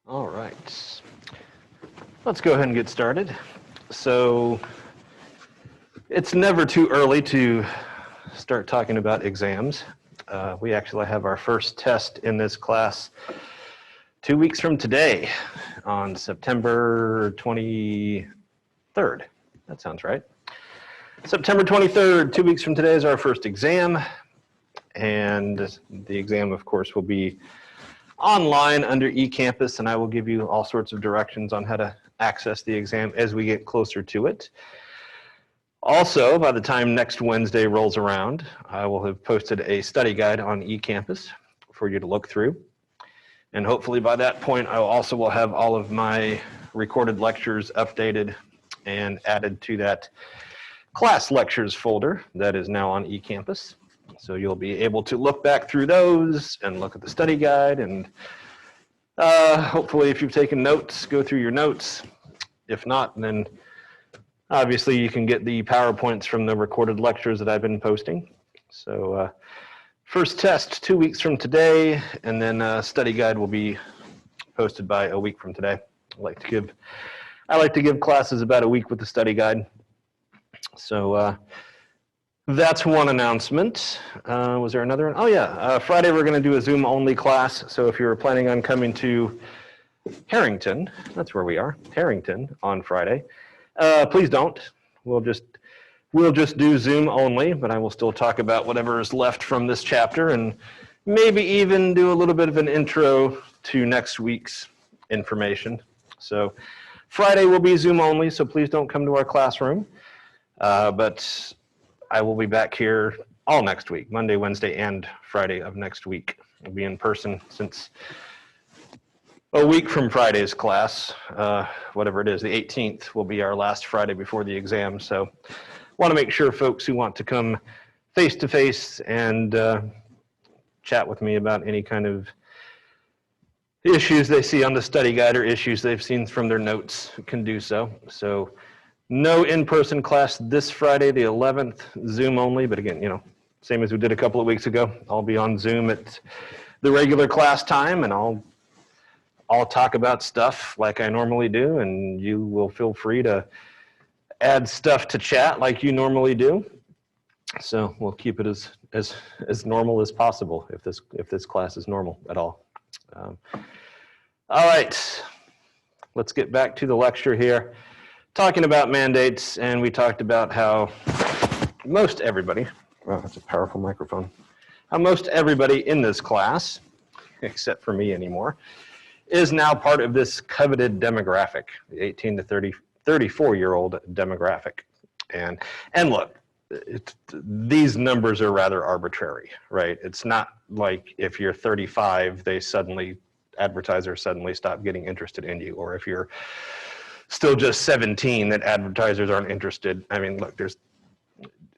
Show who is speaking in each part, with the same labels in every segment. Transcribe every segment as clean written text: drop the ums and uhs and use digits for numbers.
Speaker 1: All right, let's go ahead and get started. So it's never too early to start talking about exams. We actually have our first test in this class 2 weeks from today on September 23rd. That sounds right. September 23rd, 2 weeks from today is our first exam. And the exam, of course, will be online under eCampus, and I will give you all sorts of directions on how to access the exam as we get closer to it. Also, by the time next Wednesday rolls around, I will have posted a study guide on eCampus for you to look through. And hopefully by that point, I also will have all of my recorded lectures updated and added to that class lectures folder that is now on eCampus. So you'll be able to look back through those and look at the study guide, and hopefully if you've taken notes, go through your notes. If not, then obviously you can get the PowerPoints from the recorded lectures that I've been posting. So first test 2 weeks from today, and then study guide will be posted by a week from today. I like to give classes about a week with the study guide. So that's one announcement. Was there another one? Oh yeah, Friday we're going to do a Zoom only class. So if you're planning on coming to Harrington, that's where we are, Harrington on Friday, please don't. We'll just do Zoom only, but I will still talk about whatever is left from this chapter and maybe even do a little bit of an intro to next week's information. So Friday will be Zoom only, so please don't come to our classroom. But I will be back here all next week, Monday, Wednesday, and Friday of next week. I'll be in person since a week from Friday's class, whatever it is, the 18th will be our last Friday before the exam. So want to make sure folks who want to come face-to-face and chat with me about any kind of issues they see on the study guide or issues they've seen from their notes can do so. So no in-person class this Friday, the 11th, Zoom only, but again, you know, same as we did a couple of weeks ago. I'll be on Zoom at the regular class time, and I'll talk about stuff like I normally do, and you will feel free to add stuff to chat like you normally do. So we'll keep it as normal as possible if this class is normal at all. All right, let's get back to the lecture here. Talking about mandates, and we talked about how most everybody, wow, that's a powerful microphone, how most everybody in this class, except for me anymore, is now part of this coveted demographic, the 18 to 34-year-old demographic. And look, these numbers are rather arbitrary, right? It's not like if you're 35, advertisers suddenly stop getting interested in you, or if you're still just 17 that advertisers aren't interested. I mean, look,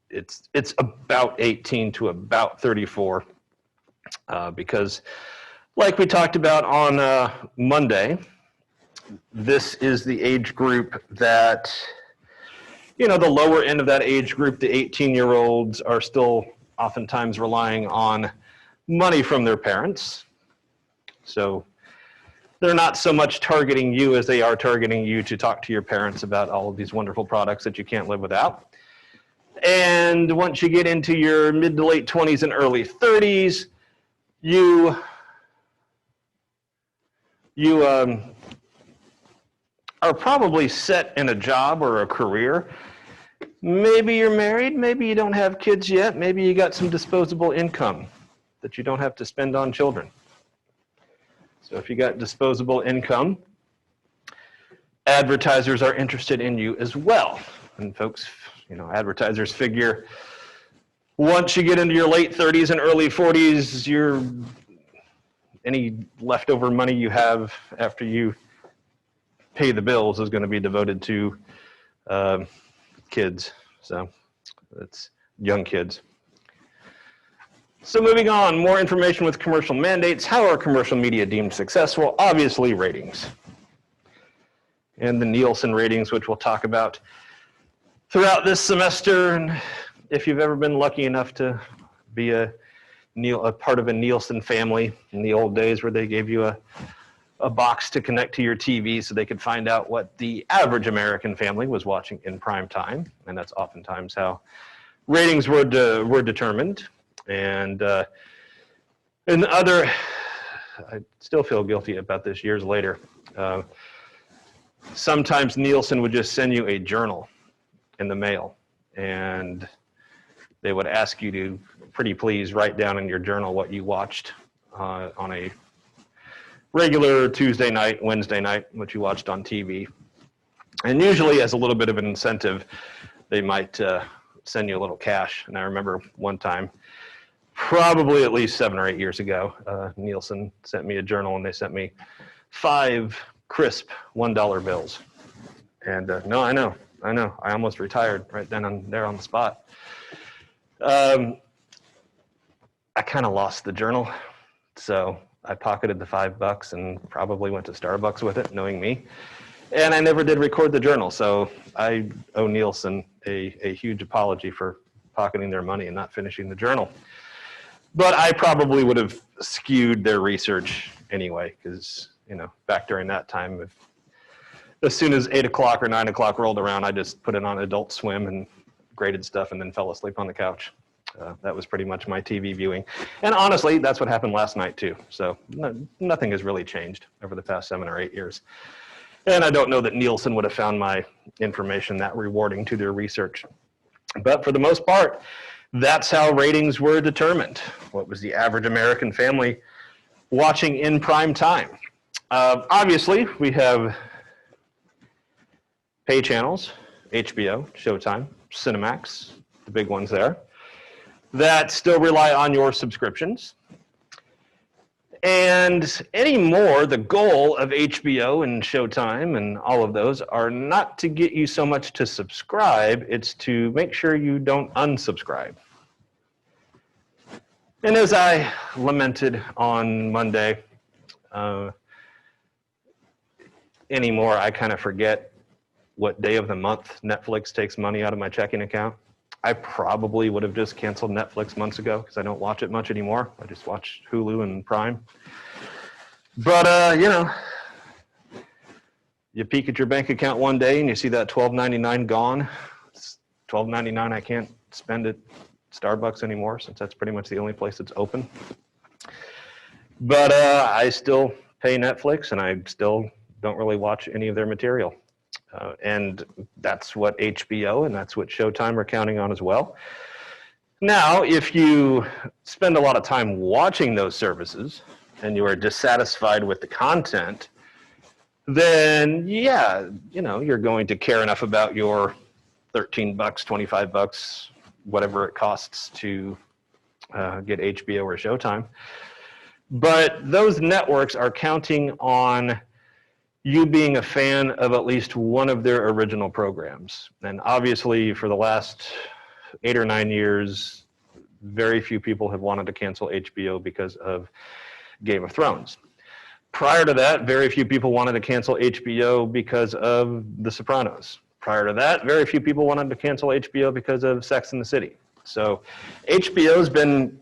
Speaker 1: it's about 18 to about 34 because like we talked about on Monday, this is the age group that, you know, the lower end of that age group, the 18-year-olds are still oftentimes relying on money from their parents. So they're not so much targeting you as they are targeting you to talk to your parents about all of these wonderful products that you can't live without. And once you get into your mid to late 20s and early 30s, you are probably set in a job or a career. Maybe you're married, maybe you don't have kids yet, maybe you got some disposable income that you don't have to spend on children. So if you got disposable income, advertisers are interested in you as well. And folks, you know, advertisers figure once you get into your late 30s and early 40s, any leftover money you have after you pay the bills is going to be devoted to kids. So that's young kids. So moving on, more information with commercial mandates. How are commercial media deemed successful? Obviously, ratings. And the Nielsen ratings, which we'll talk about throughout this semester. And if you've ever been lucky enough to be a part of a Nielsen family in the old days where they gave you a a box to connect to your TV so they could find out what the average American family was watching in prime time. And that's oftentimes how ratings were determined. And I still feel guilty about this years later. Sometimes Nielsen would just send you a journal in the mail, and they would ask you to pretty please write down in your journal what you watched on a regular Tuesday night, Wednesday night, what you watched on TV. And usually as a little bit of an incentive, they might send you a little cash. And I remember one time, probably at least 7 or 8 years ago, Nielsen sent me a journal, and they sent me 5 crisp $1 bills. And no, I know, I almost retired right then and there on the spot. I kind of lost the journal, so I pocketed the $5 and probably went to Starbucks with it, knowing me. And I never did record the journal, so I owe Nielsen a huge apology for pocketing their money and not finishing the journal. But I probably would have skewed their research anyway, because, you know, back during that time, as soon as 8 o'clock or 9 o'clock rolled around, I just put it on Adult Swim and graded stuff and then fell asleep on the couch. That was pretty much my TV viewing. And honestly, that's what happened last night too. So nothing has really changed over the past 7 or 8 years. And I don't know that Nielsen would have found my information that rewarding to their research. But for the most part, that's how ratings were determined. What was the average American family watching in prime time? Obviously, we have pay channels, HBO, Showtime, Cinemax, the big ones there, that still rely on your subscriptions. And anymore, the goal of HBO and Showtime and all of those are not to get you so much to subscribe, it's to make sure you don't unsubscribe. And as I lamented on Monday, anymore I kind of forget what day of the month Netflix takes money out of my checking account. I probably would have just canceled Netflix months ago because I don't watch it much anymore. I just watch Hulu and Prime. But, you know, you peek at your bank account one day and you see that $12.99 gone. It's $12.99 I can't spend at Starbucks anymore, since that's pretty much the only place that's open. But I still pay Netflix, and I still don't really watch any of their material. And that's what HBO and that's what Showtime are counting on as well. Now, if you spend a lot of time watching those services and you are dissatisfied with the content, then yeah, you know, you're going to care enough about your $13, $25, whatever it costs to get HBO or Showtime. But those networks are counting on you being a fan of at least one of their original programs. And obviously for the last 8 or 9 years, very few people have wanted to cancel HBO because of Game of Thrones. Prior to that, very few people wanted to cancel HBO because of The Sopranos. Prior to that, very few people wanted to cancel HBO because of Sex and the City. So HBO's been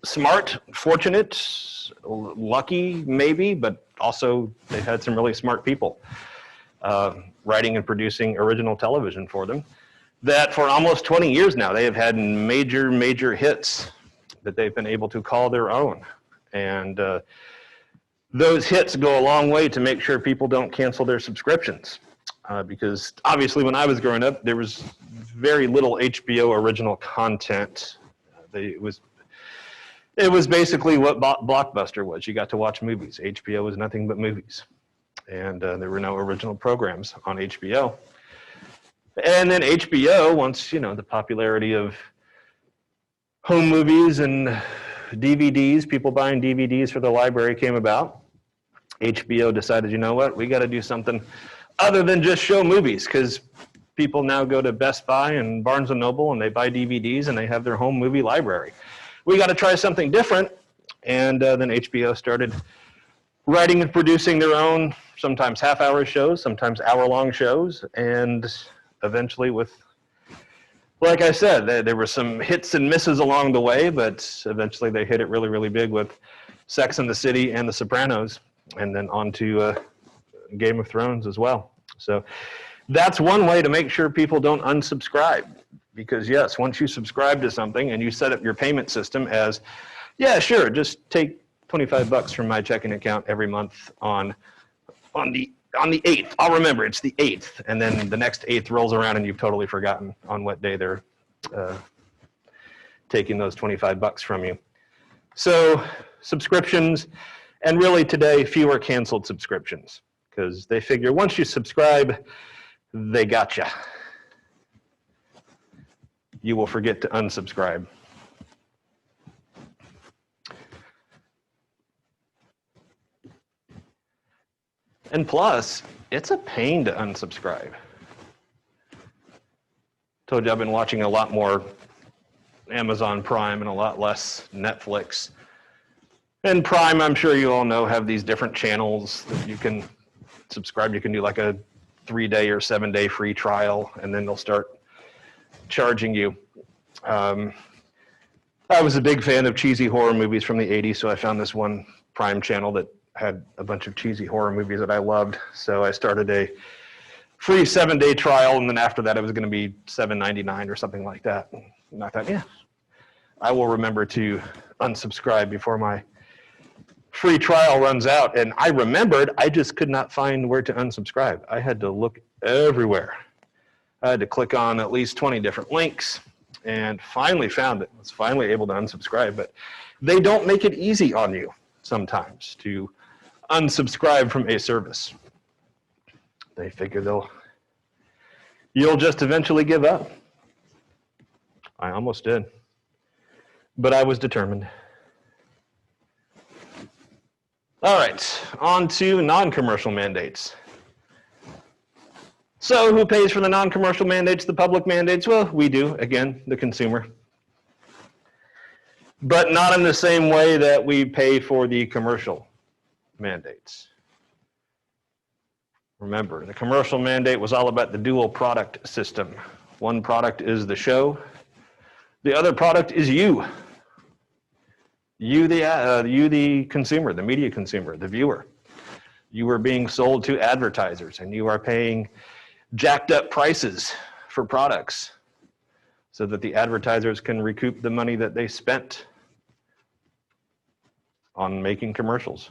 Speaker 1: smart, fortunate, lucky maybe, but also they've had some really smart people writing and producing original television for them, that for almost 20 years now, they have had major hits that they've been able to call their own. And those hits go a long way to make sure people don't cancel their subscriptions. Because obviously when I was growing up, there was very little HBO original content. It was basically what Blockbuster was. You got to watch movies. HBO was nothing but movies. And there were no original programs on HBO. And then HBO, once, you know, the popularity of home movies and DVDs, people buying DVDs for the library came about, HBO decided, you know what, we got to do something other than just show movies, because people now go to Best Buy and Barnes & Noble and they buy DVDs and they have their home movie library. We got to try something different. And then HBO started writing and producing their own, sometimes half-hour shows, sometimes hour-long shows. And eventually with, like I said, there were some hits and misses along the way, but eventually they hit it really big with Sex and the City and The Sopranos. and then on to Game of Thrones as well. So that's one way to make sure people don't unsubscribe. Because yes, once you subscribe to something and you set up your payment system as, yeah, sure, just take $25 from my checking account every month on the 8th. I'll remember, it's the 8th. And then the next 8th rolls around and you've totally forgotten on what day they're taking those $25 from you. So subscriptions, and really today, fewer canceled subscriptions, because they figure once you subscribe, they gotcha. You will forget to unsubscribe. And plus, it's a pain to unsubscribe. Told you I've been watching a lot more Amazon Prime and a lot less Netflix. And Prime, I'm sure you all know, have these different channels that you can subscribe. You can do like a 3-day or 7-day free trial, and then they'll start charging you. I was a big fan of cheesy horror movies from the 80s, so I found this one Prime channel that had a bunch of cheesy horror movies that I loved. So I started a free 7-day trial, and then after that it was going to be $7.99 or something like that. And I thought, yeah, I will remember to unsubscribe before my free trial runs out. And I remembered, I just could not find where to unsubscribe. I had to look everywhere. I had to click on at least 20 different links and finally found it. I was finally able to unsubscribe, but they don't make it easy on you sometimes to unsubscribe from a service. They figure you'll just eventually give up. I almost did, but I was determined. All right, on to non-commercial mandates. So who pays for the non-commercial mandates, the public mandates? Well, we do, again, the consumer. But not in the same way that we pay for the commercial mandates. Remember, the commercial mandate was all about the dual product system. One product is the show. The other product is you. You the consumer, the media consumer, the viewer. You are being sold to advertisers, and you are paying jacked up prices for products so that the advertisers can recoup the money that they spent on making commercials.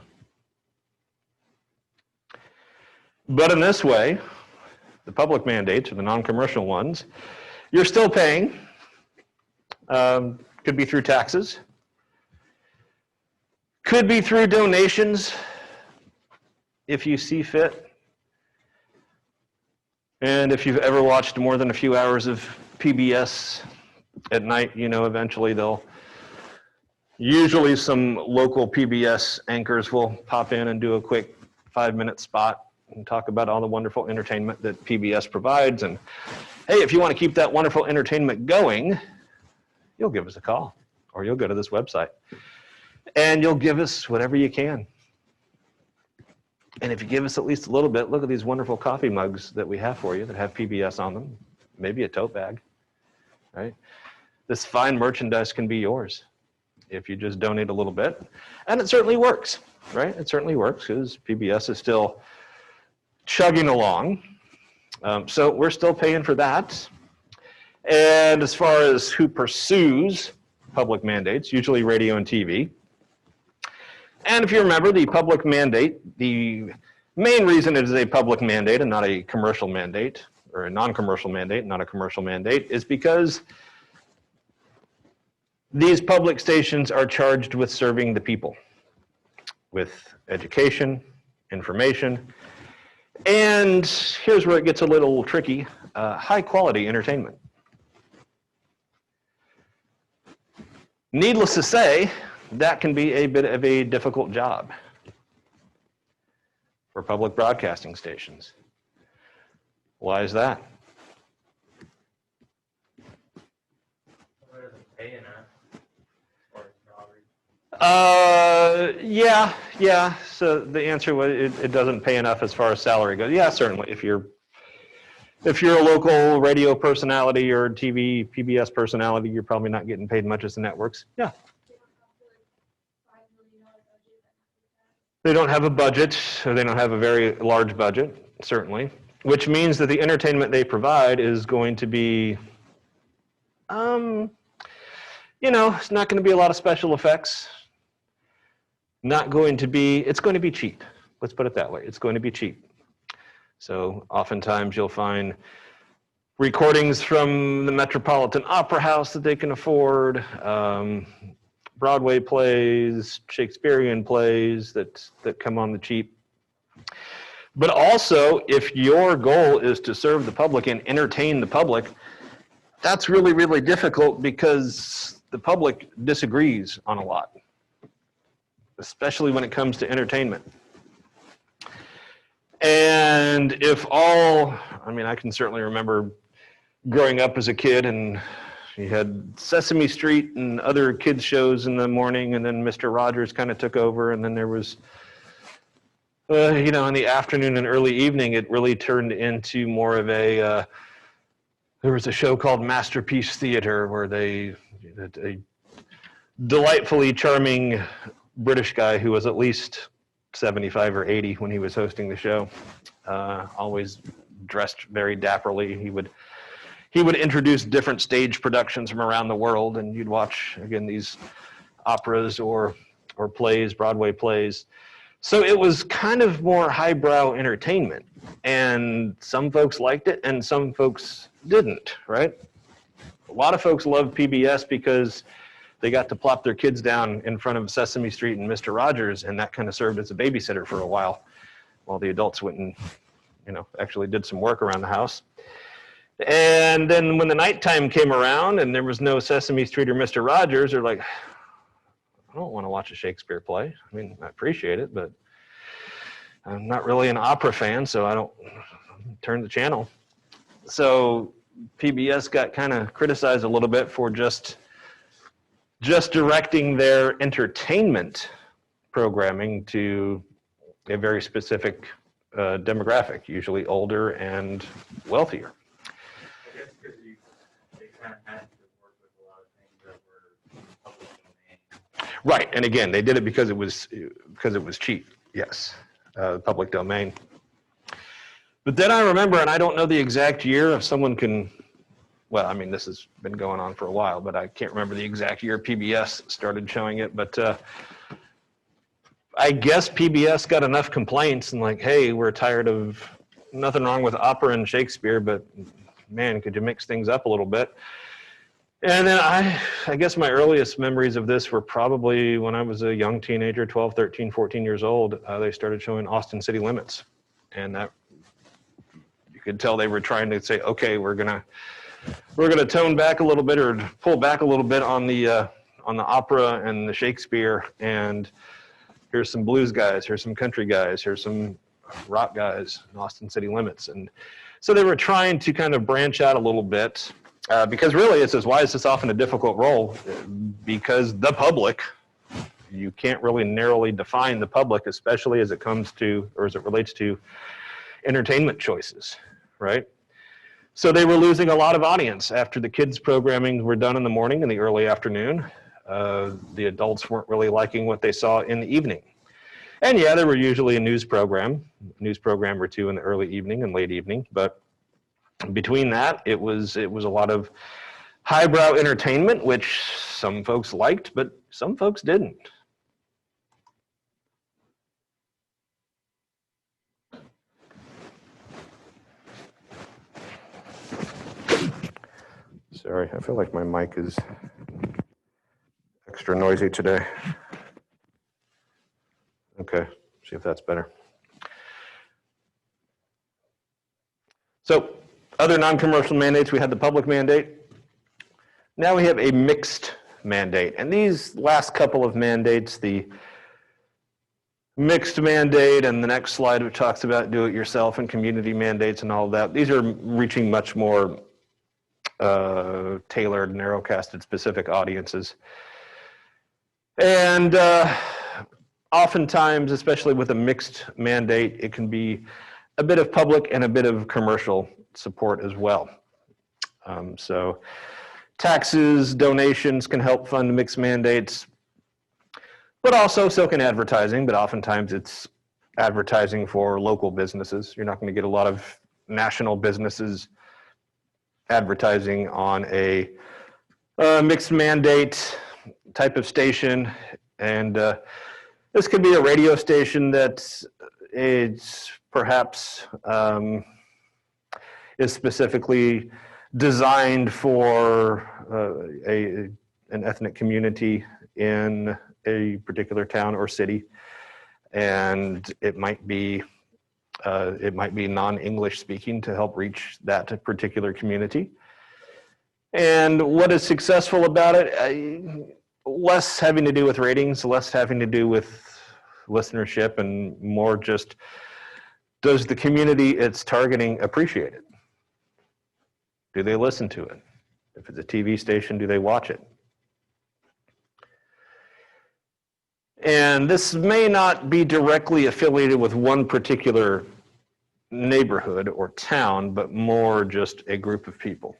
Speaker 1: But in this way, the public mandates, or the non-commercial ones, you're still paying. Could be through taxes. Could be through donations, if you see fit. And if you've ever watched more than a few hours of PBS at night, you know eventually usually some local PBS anchors will pop in and do a quick 5-minute spot and talk about all the wonderful entertainment that PBS provides. And hey, if you want to keep that wonderful entertainment going, you'll give us a call, or you'll go to this website and you'll give us whatever you can. And if you give us at least a little bit, look at these wonderful coffee mugs that we have for you that have PBS on them, maybe a tote bag, right? This fine merchandise can be yours if you just donate a little bit. And it certainly works, right? It certainly works because PBS is still chugging along. So we're still paying for that. And as far as who pursues public mandates, usually radio and TV. And if you remember, the public mandate, the main reason it is a public mandate and not a commercial mandate, or a non-commercial mandate, not a commercial mandate, is because these public stations are charged with serving the people, with education, information, and here's where it gets a little tricky, high quality entertainment. Needless to say, that can be a bit of a difficult job for public broadcasting stations. Why is that? Yeah. So the answer was it doesn't pay enough as far as salary goes. Yeah, certainly. If you're a local radio personality or TV, PBS personality, you're probably not getting paid much as the networks. Yeah. They don't have a budget, or they don't have a very large budget, certainly, which means that the entertainment they provide is going to be, it's not going to be a lot of special effects. Not going to be, it's going to be cheap. Let's put it that way. It's going to be cheap. So oftentimes you'll find recordings from the Metropolitan Opera House that they can afford, Broadway plays, Shakespearean plays that come on the cheap. But also, if your goal is to serve the public and entertain the public, that's really, really difficult because the public disagrees on a lot, especially when it comes to entertainment. And I can certainly remember growing up as a kid, and you had Sesame Street and other kids shows in the morning, and then Mr. Rogers kind of took over, and then there was, in the afternoon and early evening, it really turned into more of a, there was a show called Masterpiece Theater where a delightfully charming British guy who was at least 75 or 80 when he was hosting the show, always dressed very dapperly. He would introduce different stage productions from around the world, and you'd watch, again, these operas or plays, Broadway plays. So it was kind of more highbrow entertainment, and some folks liked it and some folks didn't, right? A lot of folks loved PBS because they got to plop their kids down in front of Sesame Street and Mr. Rogers, and that kind of served as a babysitter for a while the adults went and, actually did some work around the house. And then when the nighttime came around and there was no Sesame Street or Mr. Rogers, they're like, I don't want to watch a Shakespeare play. I mean, I appreciate it, but I'm not really an opera fan, so I don't turn the channel. So PBS got kind of criticized a little bit for just directing their entertainment programming to a very specific demographic, usually older and wealthier. Right, and again, they did it because it was cheap. Yes, public domain. But then I remember, and I don't know the exact year. If someone can, this has been going on for a while, but I can't remember the exact year PBS started showing it. But I guess PBS got enough complaints and like, hey, we're tired of, nothing wrong with opera and Shakespeare, but man, could you mix things up a little bit? And then I guess my earliest memories of this were probably when I was a young teenager, 12, 13, 14 years old. They started showing Austin City Limits. And that, you could tell they were trying to say, okay, we're gonna tone back a little bit or pull back a little bit on the opera and the Shakespeare. And here's some blues guys, here's some country guys, here's some rock guys in Austin City Limits. And so they were trying to kind of branch out a little bit. Because really, it says, why is this often a difficult role? Because the public, you can't really narrowly define the public, especially as it comes to, or as it relates to entertainment choices, right? So they were losing a lot of audience after the kids' programming were done in the morning and the early afternoon. The adults weren't really liking what they saw in the evening. And yeah, there were usually a news program or two in the early evening and late evening, but between that, it was a lot of highbrow entertainment, which some folks liked, but some folks didn't. Sorry, I feel like my mic is extra noisy today. Okay, see if that's better. So, other non-commercial mandates, we had the public mandate. Now we have a mixed mandate. And these last couple of mandates, the mixed mandate and the next slide which talks about do-it-yourself and community mandates and all of that, these are reaching much more tailored, narrow-casted, specific audiences. And oftentimes, especially with a mixed mandate, it can be a bit of public and a bit of commercial support as well. So taxes, donations can help fund mixed mandates. But also so can advertising, but oftentimes it's advertising for local businesses. You're not going to get a lot of national businesses advertising on a mixed mandate type of station. And this could be a radio station that is perhaps is specifically designed for an ethnic community in a particular town or city, and it might be non-English speaking to help reach that particular community. And what is successful about it? Less having to do with ratings, less having to do with listenership, and more just, does the community it's targeting appreciate it? Do they listen to it? If it's a TV station, do they watch it? And this may not be directly affiliated with one particular neighborhood or town, but more just a group of people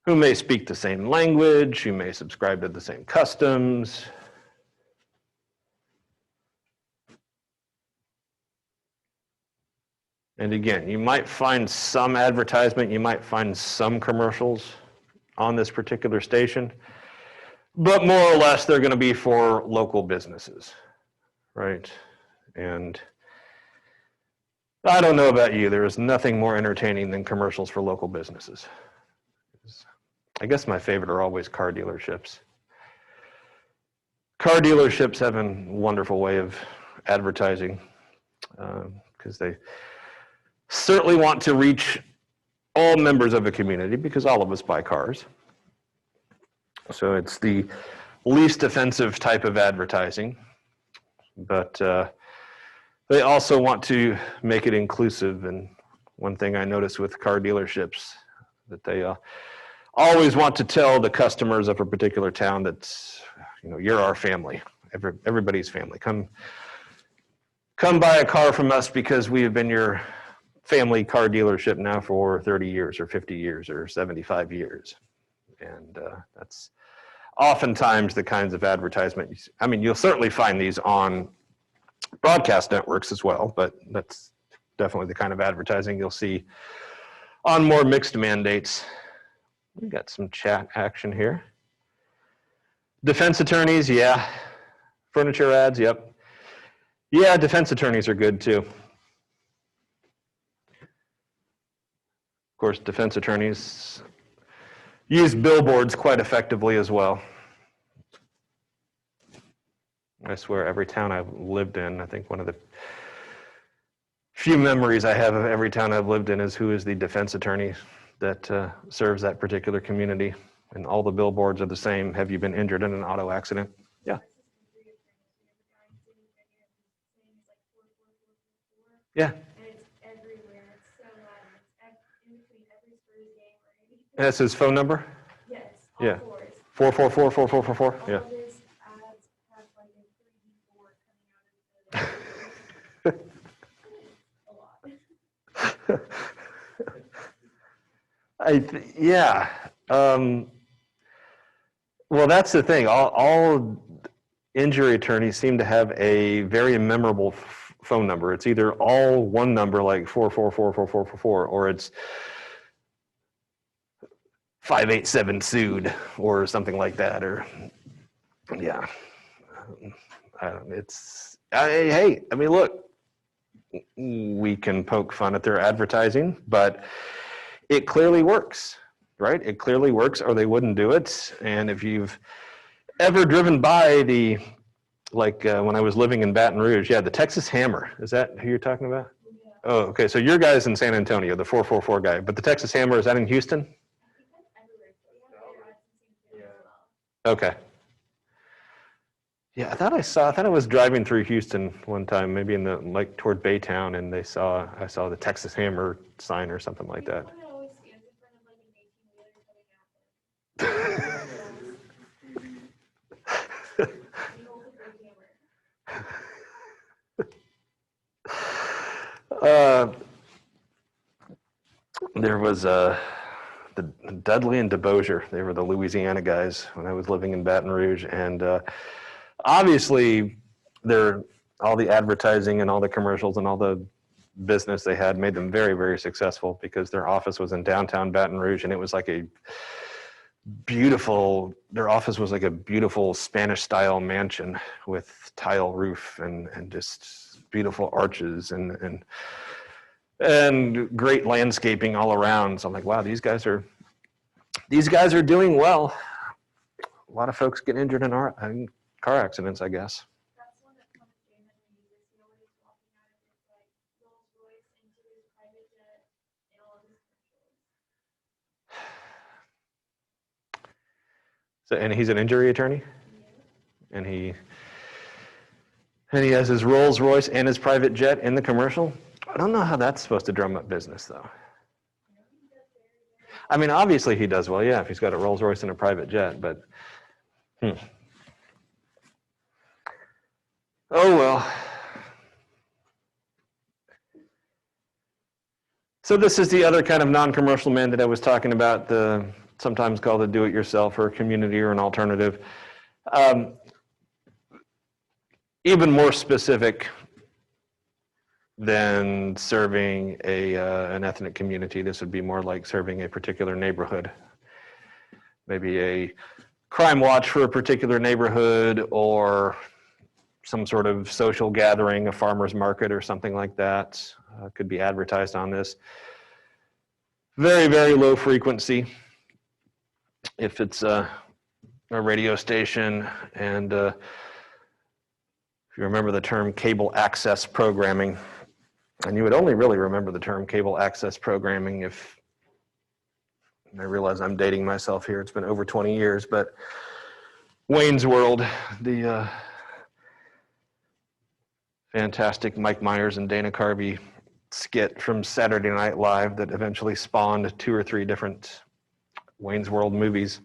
Speaker 1: who may speak the same language, who may subscribe to the same customs. And again, you might find some advertisement, you might find some commercials on this particular station, but more or less they're going to be for local businesses, right? And I don't know about you, there is nothing more entertaining than commercials for local businesses. I guess my favorite are always car dealerships. Car dealerships have a wonderful way of advertising because they certainly want to reach all members of a community, because all of us buy cars. So it's the least offensive type of advertising, but they also want to make it inclusive. And one thing I notice with car dealerships, that they always want to tell the customers of a particular town that, you know, you're our family, everybody's family. Come buy a car from us because we have been your family car dealership now for 30 years or 50 years or 75 years. And that's oftentimes the kinds of advertisements. I mean, you'll certainly find these on broadcast networks as well, but that's definitely the kind of advertising you'll see on more mixed mandates. We got some chat action here. Defense attorneys, yeah. Furniture ads, yep. Yeah, defense attorneys are good too. Of course, defense attorneys use billboards quite effectively as well. I swear, every town I've lived in, I think one of the few memories I have of every town I've lived in is who is the defense attorney that serves that particular community. And all the billboards are the same. Have you been injured in an auto accident? Yeah. Yeah. And that's his phone number?
Speaker 2: Yes.
Speaker 1: Yeah. 444-4444? Yeah. Yeah. Well, that's the thing. All injury attorneys seem to have a very memorable phone number. It's either all one number like 444-4444, or it's 587 sued or something like that. Or yeah, hey, I mean, look, we can poke fun at their advertising, but it clearly works, right? It clearly works, or they wouldn't do it. And if you've ever driven by the, like when I was living in Baton Rouge, yeah, the Texas Hammer, is that who you're talking about? Yeah. Oh, okay, so your guy's in San Antonio, the 444 guy, but the Texas Hammer, is that in Houston? Okay. Yeah, I thought I was driving through Houston one time, maybe in the, like toward Baytown, and I saw the Texas Hammer sign or something like that. Dudley and DeBosier. They were the Louisiana guys when I was living in Baton Rouge. And obviously, all the advertising and all the commercials and all the business they had made them very, very successful because their office was in downtown Baton Rouge, and it was like their office was like a beautiful Spanish-style mansion with tile roof and just beautiful arches and great landscaping all around. So I'm like, wow, these guys are doing well. A lot of folks get injured in car accidents, I guess.
Speaker 2: That's one of Damon uses. He always walking out of his like Rolls Royce into his private jet in all of his commercials.
Speaker 1: So, and he's an injury attorney,
Speaker 2: Yeah.
Speaker 1: and he has his Rolls Royce and his private jet in the commercial. I don't know how that's supposed to drum up business, though. I mean, obviously he does well, yeah, if he's got a Rolls Royce and a private jet, but oh well. So this is the other kind of non-commercial mandate I was talking about, sometimes called a do-it-yourself or a community or an alternative. Even more specific than serving an ethnic community. This would be more like serving a particular neighborhood. Maybe a crime watch for a particular neighborhood or some sort of social gathering, a farmer's market or something like that. Could be advertised on this. Very, very low frequency. If it's a radio station, and if you remember the term cable access programming, and you would only really remember the term cable access programming if, and I realize I'm dating myself here, it's been over 20 years, but Wayne's World, the fantastic Mike Myers and Dana Carvey skit from Saturday Night Live that eventually spawned 2 or 3 different Wayne's World movies.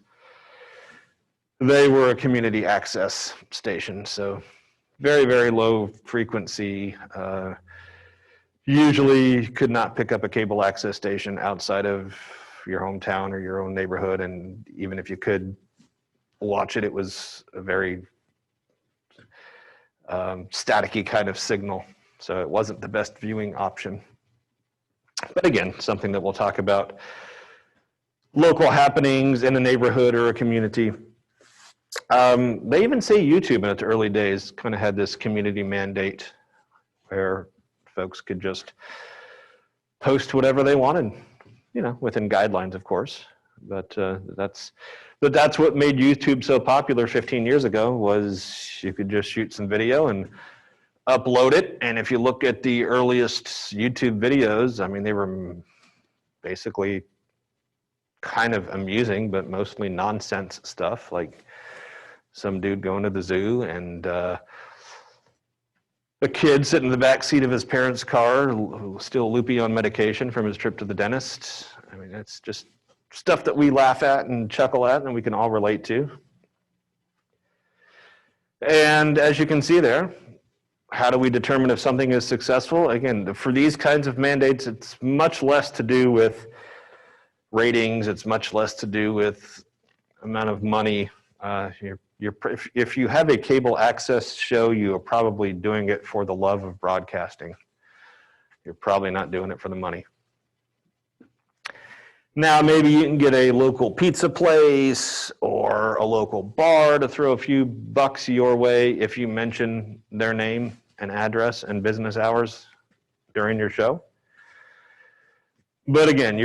Speaker 1: They were a community access station, so very, very low frequency. Usually could not pick up a cable access station outside of your hometown or your own neighborhood, and even if you could watch it, it was a very staticky kind of signal, so it wasn't the best viewing option. But again, something that we'll talk about. Local happenings in a neighborhood or a community. They even say YouTube in its early days kind of had this community mandate where folks could just post whatever they wanted, you know, within guidelines, of course. But that's what made YouTube so popular 15 years ago, was you could just shoot some video and upload it. And if you look at the earliest YouTube videos, I mean, they were basically kind of amusing, but mostly nonsense stuff, like some dude going to the zoo and a kid sitting in the back seat of his parents' car, still loopy on medication from his trip to the dentist. I mean, it's just stuff that we laugh at and chuckle at and we can all relate to. And as you can see there, how do we determine if something is successful? Again, for these kinds of mandates, it's much less to do with ratings. It's much less to do with amount of money. If you have a cable access show, you are probably doing it for the love of broadcasting. You're probably not doing it for the money. Now, maybe you can get a local pizza place or a local bar to throw a few bucks your way if you mention their name and address and business hours during your show. But again,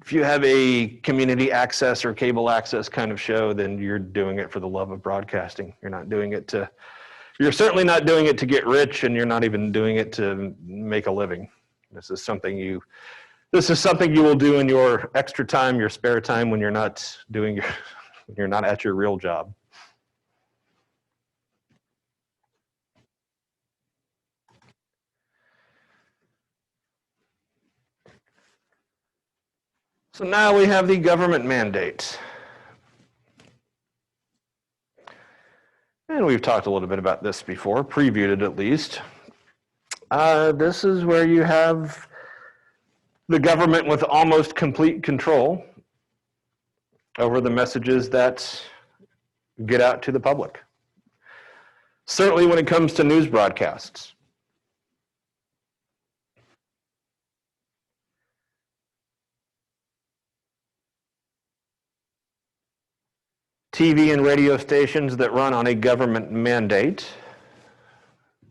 Speaker 1: if you have a community access or cable access kind of show, then you're doing it for the love of broadcasting. You're certainly not doing it to get rich, and you're not even doing it to make a living. This is something you will do in your extra time, your spare time, when you're not at your real job. So now we have the government mandate. And we've talked a little bit about this before, previewed it at least. This is where you have the government with almost complete control over the messages that get out to the public. Certainly when it comes to news broadcasts. TV and radio stations that run on a government mandate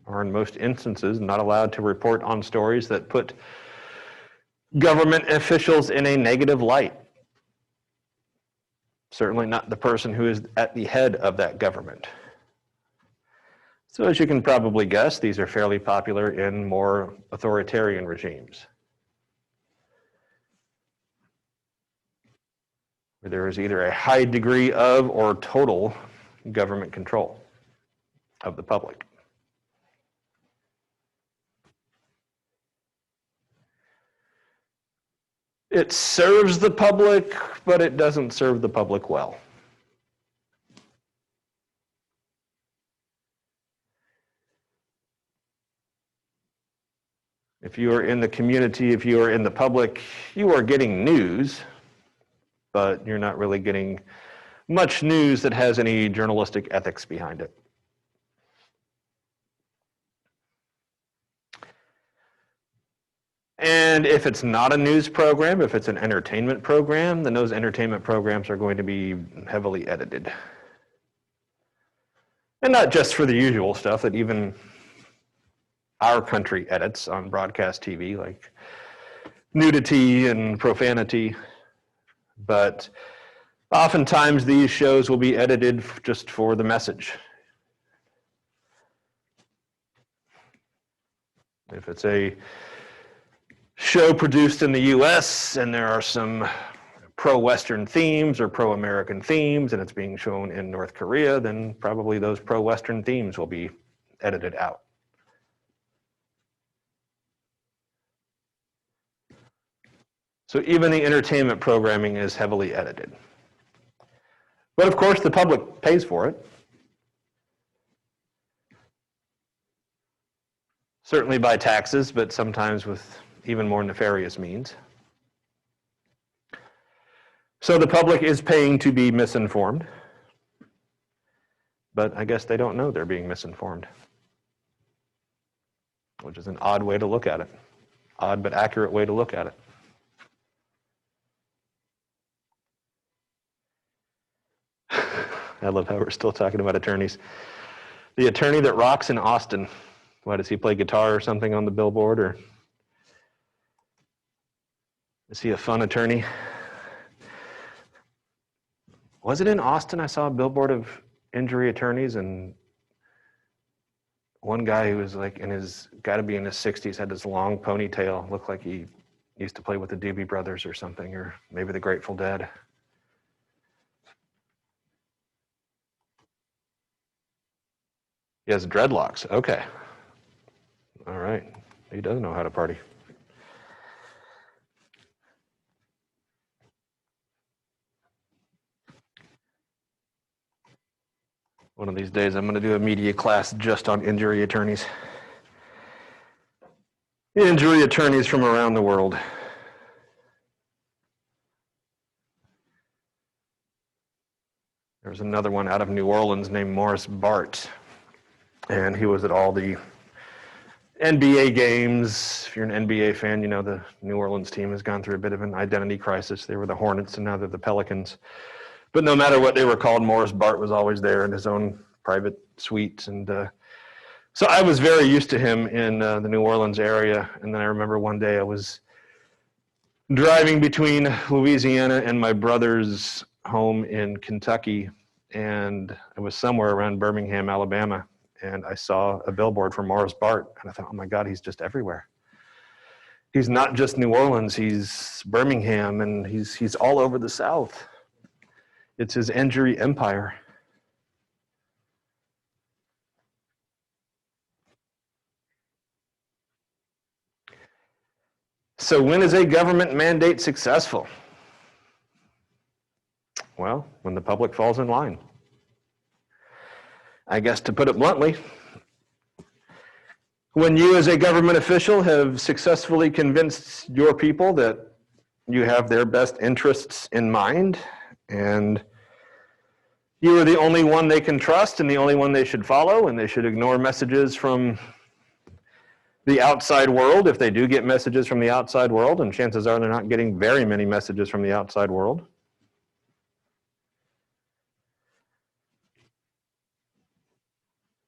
Speaker 1: are in most instances not allowed to report on stories that put government officials in a negative light. Certainly not the person who is at the head of that government. So as you can probably guess, these are fairly popular in more authoritarian regimes, where there is either a high degree of or total government control of the public. It serves the public, but it doesn't serve the public well. If you are in the community, if you are in the public, you are getting news, but you're not really getting much news that has any journalistic ethics behind it. And if it's not a news program, if it's an entertainment program, then those entertainment programs are going to be heavily edited. And not just for the usual stuff that even our country edits on broadcast TV, like nudity and profanity, but oftentimes these shows will be edited just for the message. If it's a show produced in the US and there are some pro-Western themes or pro-American themes and it's being shown in North Korea, then probably those pro-Western themes will be edited out. So even the entertainment programming is heavily edited. But of course the public pays for it. Certainly by taxes, but sometimes with even more nefarious means. So the public is paying to be misinformed, but I guess they don't know they're being misinformed, which is an odd way to look at it. Odd but accurate way to look at it. I love how we're still talking about attorneys. The attorney that rocks in Austin. Why, does he play guitar or something on the billboard, or is he a fun attorney? Was it in Austin I saw a billboard of injury attorneys, and one guy who was like got to be in his 60s, had this long ponytail, looked like he used to play with the Doobie Brothers or something, or maybe the Grateful Dead. He has dreadlocks. Okay. All right. He does know how to party. One of these days I'm going to do a media class just on injury attorneys. Injury attorneys from around the world. There's another one out of New Orleans named Morris Bart. And he was at all the NBA games. If you're an NBA fan, you know the New Orleans team has gone through a bit of an identity crisis. They were the Hornets and now they're the Pelicans. But no matter what they were called, Morris Bart was always there in his own private suites. And so I was very used to him in the New Orleans area. And then I remember one day I was driving between Louisiana and my brother's home in Kentucky. And I was somewhere around Birmingham, Alabama. And I saw a billboard for Morris Bart, and I thought, oh my God, he's just everywhere. He's not just New Orleans, he's Birmingham, and he's all over the South. It's his injury empire. So when is a government mandate successful? Well, when the public falls in line. I guess to put it bluntly, when you as a government official have successfully convinced your people that you have their best interests in mind And you are the only one they can trust and the only one they should follow, and they should ignore messages from the outside world if they do get messages from the outside world, and chances are they're not getting very many messages from the outside world.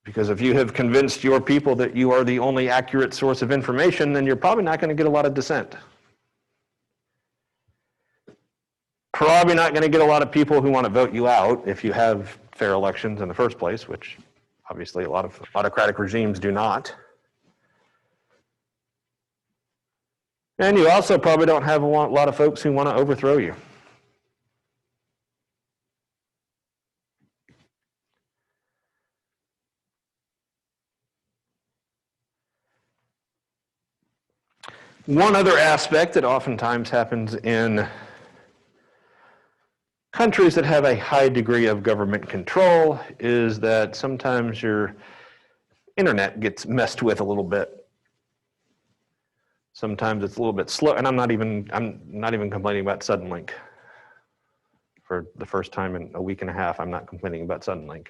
Speaker 1: Because if you have convinced your people that you are the only accurate source of information, then you're probably not going to get a lot of dissent. Probably not going to get a lot of people who want to vote you out if you have fair elections in the first place, which obviously a lot of autocratic regimes do not. And you also probably don't have a lot of folks who want to overthrow you. One other aspect that oftentimes happens in countries that have a high degree of government control is that sometimes your internet gets messed with a little bit. Sometimes it's a little bit slow, and I'm not even complaining about Suddenlink. For the first time in a week and a half, I'm not complaining about Suddenlink.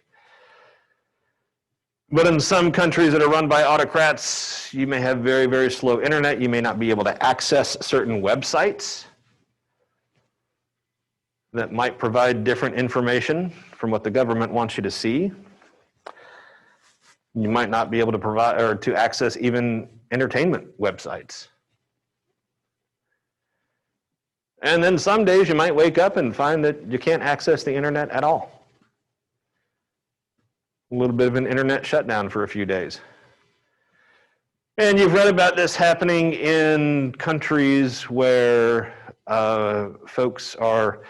Speaker 1: But in some countries that are run by autocrats, you may have very, very slow internet. You may not be able to access certain websites that might provide different information from what the government wants you to see. You might not be able to provide or to access even entertainment websites. And then some days you might wake up and find that you can't access the internet at all. A little bit of an internet shutdown for a few days. And you've read about this happening in countries where folks are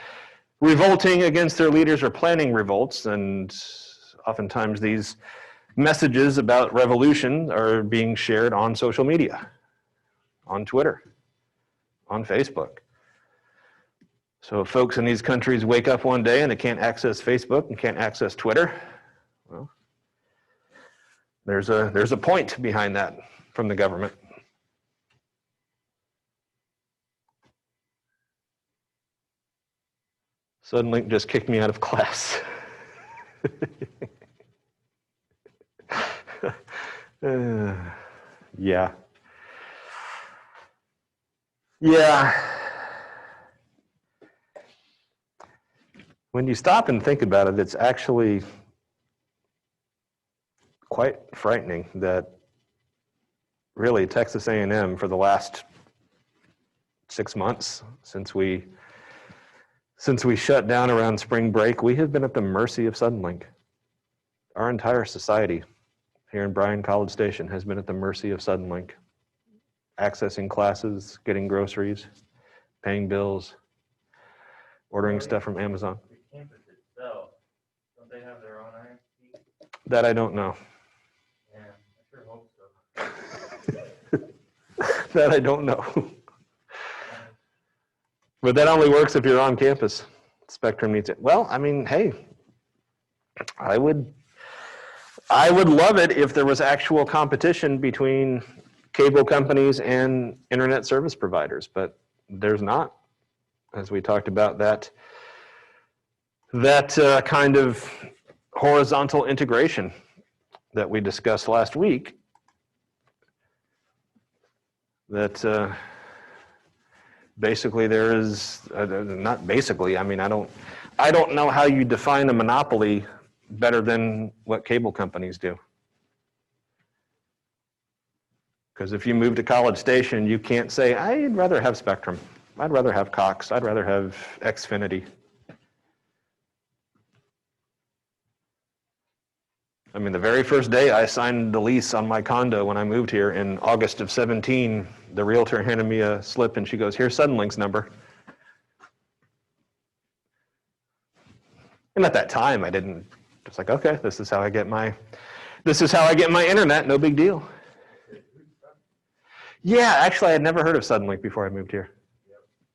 Speaker 1: revolting against their leaders or planning revolts, and oftentimes these messages about revolution are being shared on social media, on Twitter, on Facebook. So if folks in these countries wake up one day and they can't access Facebook and can't access Twitter, well, there's a point behind that from the government. Suddenlink just kicked me out of class. Yeah. When you stop and think about it, it's actually quite frightening that really Texas A&M for the last 6 months since we shut down around spring break, we have been at the mercy of Suddenlink. Our entire society here in Bryan College Station has been at the mercy of Suddenlink. Accessing classes, getting groceries, paying bills, ordering stuff from Amazon.
Speaker 3: The campus itself, don't they have their own ISP?
Speaker 1: That I don't know.
Speaker 3: Yeah, I sure hope so.
Speaker 1: That I don't know. But that only works if you're on campus. Spectrum needs it. Well, I mean, hey, I would love it if there was actual competition between cable companies and internet service providers, but there's not. As we talked about, that kind of horizontal integration that we discussed last week, that basically there is, not basically, I mean, I don't know how you define a monopoly better than what cable companies do. Because if you move to College Station, you can't say, I'd rather have Spectrum. I'd rather have Cox. I'd rather have Xfinity. I mean, the very first day I signed the lease on my condo when I moved here in August of 17, the realtor handed me a slip and she goes, here's Suddenlink's number. And at that time, I didn't, just like, okay, this is how I get my internet, no big deal. Yeah, actually, I had never heard of Suddenlink before I moved here.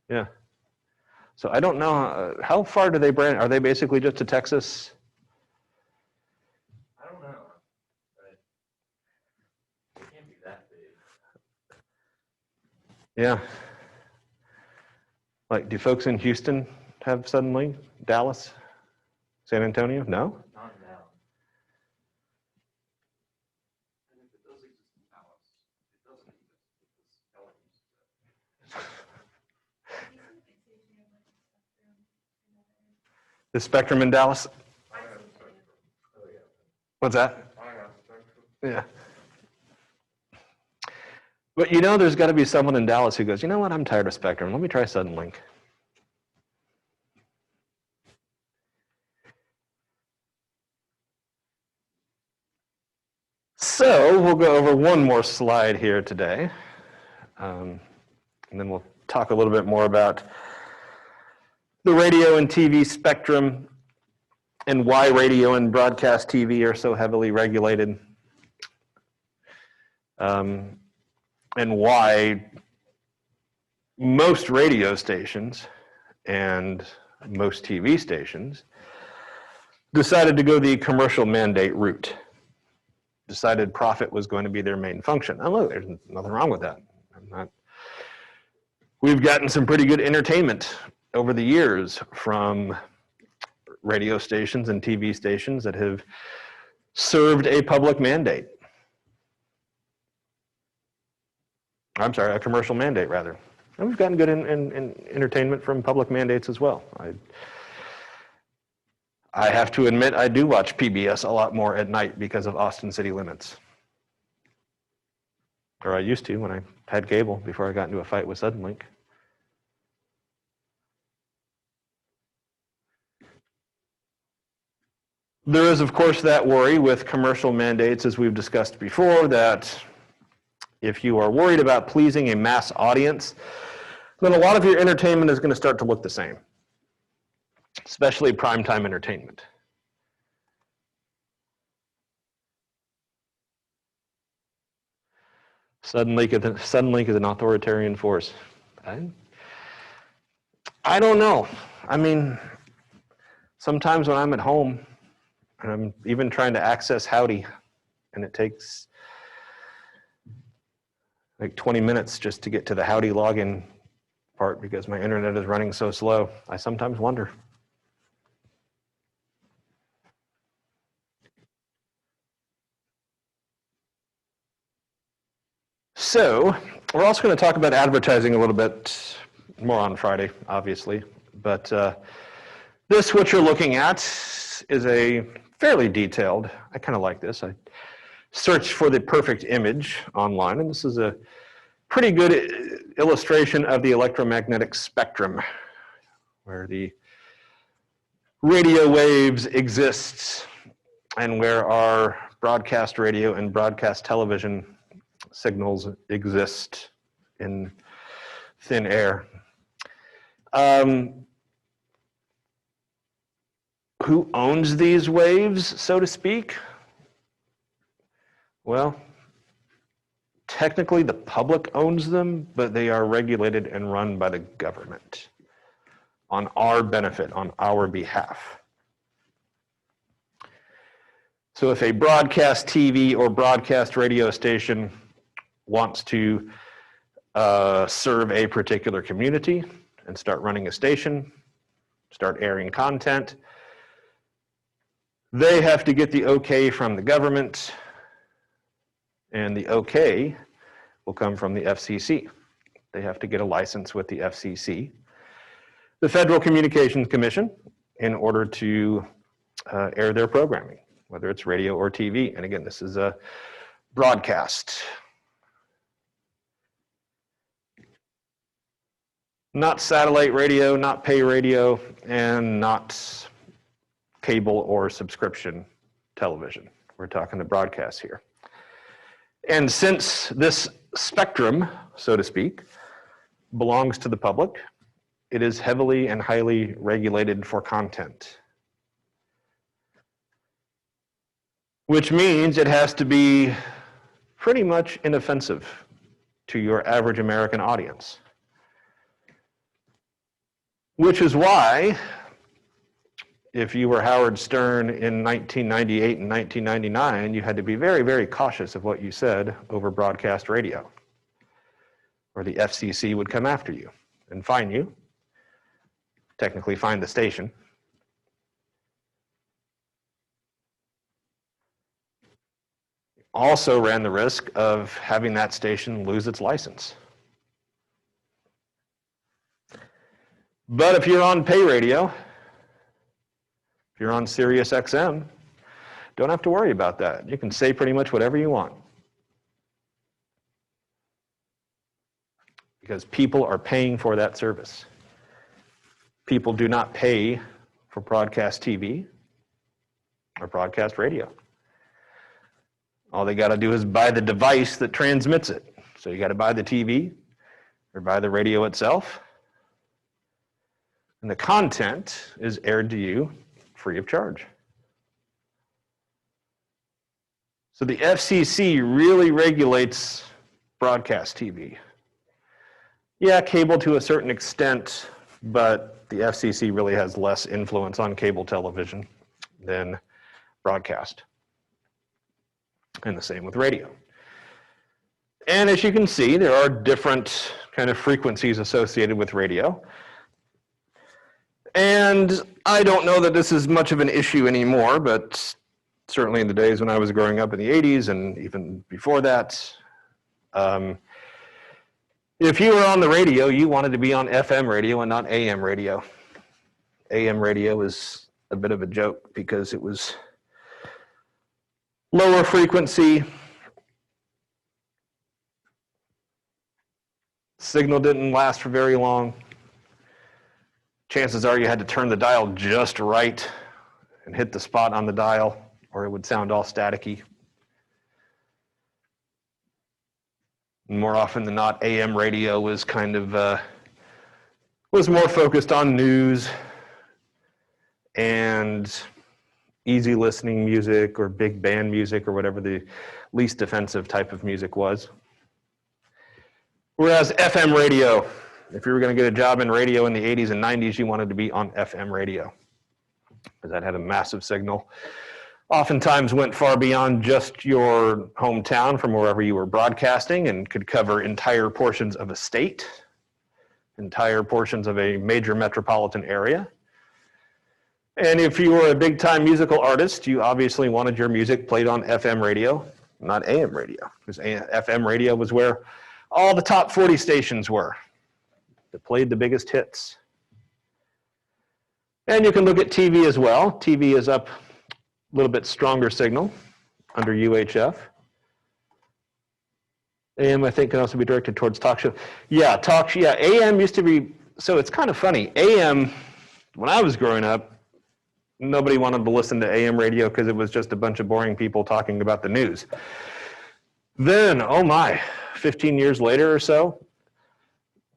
Speaker 1: Yeah. So I don't know, how far do they branch? Are they basically just to Texas?
Speaker 3: I don't know, but it can't be that big.
Speaker 1: Yeah. Like, do folks in Houston have Suddenlink? Dallas? San Antonio? No?
Speaker 3: Not now. And if it does exist in Dallas, it doesn't exist because Kelly uses it.
Speaker 1: The Spectrum in Dallas?
Speaker 3: I have Spectrum. Oh, yeah.
Speaker 1: What's that?
Speaker 3: I have Spectrum.
Speaker 1: Yeah. But you know, there's got to be someone in Dallas who goes, you know what, I'm tired of Spectrum. Let me try Suddenlink. So we'll go over one more slide here today. And then we'll talk a little bit more about the radio and TV spectrum and why radio and broadcast TV are so heavily regulated. And why most radio stations and most TV stations decided to go the commercial mandate route. Decided profit was going to be their main function. And look, there's nothing wrong with that. We've gotten some pretty good entertainment over the years from radio stations and TV stations that have served a public mandate. I'm sorry, a commercial mandate rather. And we've gotten good in entertainment from public mandates as well. I have to admit, I do watch PBS a lot more at night because of Austin City Limits. Or I used to when I had cable before I got into a fight with Suddenlink. There is, of course, that worry with commercial mandates, as we've discussed before, that if you are worried about pleasing a mass audience, then a lot of your entertainment is going to start to look the same, especially primetime entertainment. Suddenlink is an authoritarian force. I don't know. I mean, sometimes when I'm at home and I'm even trying to access Howdy, and it takes like 20 minutes just to get to the Howdy login part because my internet is running so slow, I sometimes wonder. So, we're also going to talk about advertising a little bit more on Friday, obviously. But this, what you're looking at, is a fairly detailed, I kind of like this. I searched for the perfect image online, and this is a pretty good illustration of the electromagnetic spectrum, where the radio waves exist and where our broadcast radio and broadcast television signals exist in thin air. Who owns these waves, so to speak? Well, technically the public owns them, but they are regulated and run by the government on our benefit, on our behalf. So if a broadcast TV or broadcast radio station wants to serve a particular community and start running a station, start airing content, they have to get the okay from the government, and the okay will come from the FCC. They have to get a license with the FCC, the Federal Communications Commission, in order to air their programming, whether it's radio or TV. And again, this is a broadcast. Not satellite radio, not pay radio, and not cable or subscription television. We're talking the broadcast here. And since this spectrum, so to speak, belongs to the public, it is heavily and highly regulated for content. Which means it has to be pretty much inoffensive to your average American audience. Which is why, if you were Howard Stern in 1998 and 1999, you had to be very, very cautious of what you said over broadcast radio, or the FCC would come after you and fine you. technically find the station. Also ran the risk of having that station lose its license. But if you're on pay radio, if you're on Sirius XM, don't have to worry about that. You can say pretty much whatever you want. Because people are paying for that service. People do not pay for broadcast TV or broadcast radio. All they got to do is buy the device that transmits it. So you got to buy the TV or buy the radio itself. And the content is aired to you free of charge. So the FCC really regulates broadcast TV. Yeah, cable to a certain extent, but the FCC really has less influence on cable television than broadcast. And the same with radio. And as you can see, there are different kind of frequencies associated with radio. And I don't know that this is much of an issue anymore, but certainly in the days when I was growing up in the 80s and even before that, if you were on the radio, you wanted to be on FM radio and not AM radio. AM radio was a bit of a joke because it was lower frequency. Signal didn't last for very long. Chances are you had to turn the dial just right and hit the spot on the dial, or it would sound all staticky. And more often than not, AM radio was kind of was more focused on news and easy listening music or big band music or whatever the least offensive type of music was. Whereas FM radio, if you were going to get a job in radio in the 80s and 90s, you wanted to be on FM radio because that had a massive signal. Oftentimes went far beyond just your hometown from wherever you were broadcasting and could cover entire portions of a state, entire portions of a major metropolitan area. And if you were a big-time musical artist, you obviously wanted your music played on FM radio, not AM radio, because FM radio was where all the top 40 stations were that played the biggest hits. And you can look at TV as well. TV is up a little bit stronger signal under UHF. AM, I think, can also be directed towards talk show. Yeah, AM used to be, so it's kind of funny. AM, when I was growing up, nobody wanted to listen to AM radio because it was just a bunch of boring people talking about the news. Then, oh my, 15 years later or so,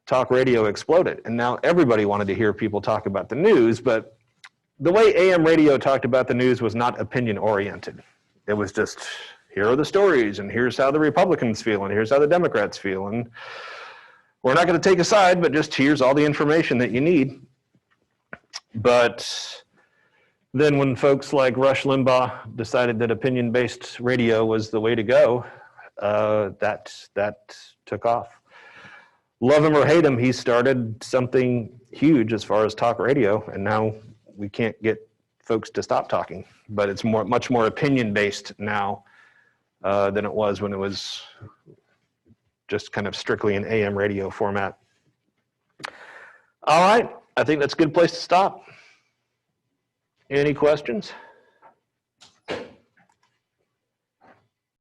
Speaker 1: talk radio exploded. And now everybody wanted to hear people talk about the news, but the way AM radio talked about the news was not opinion-oriented. It was just, here are the stories, and here's how the Republicans feel, and here's how the Democrats feel. And we're not going to take a side, but just here's all the information that you need. But then when folks like Rush Limbaugh decided that opinion-based radio was the way to go, that took off. Love him or hate him, he started something huge as far as talk radio, and now we can't get folks to stop talking. But it's much more opinion-based now than it was when it was just kind of strictly an AM radio format. All right, I think that's a good place to stop. Any questions?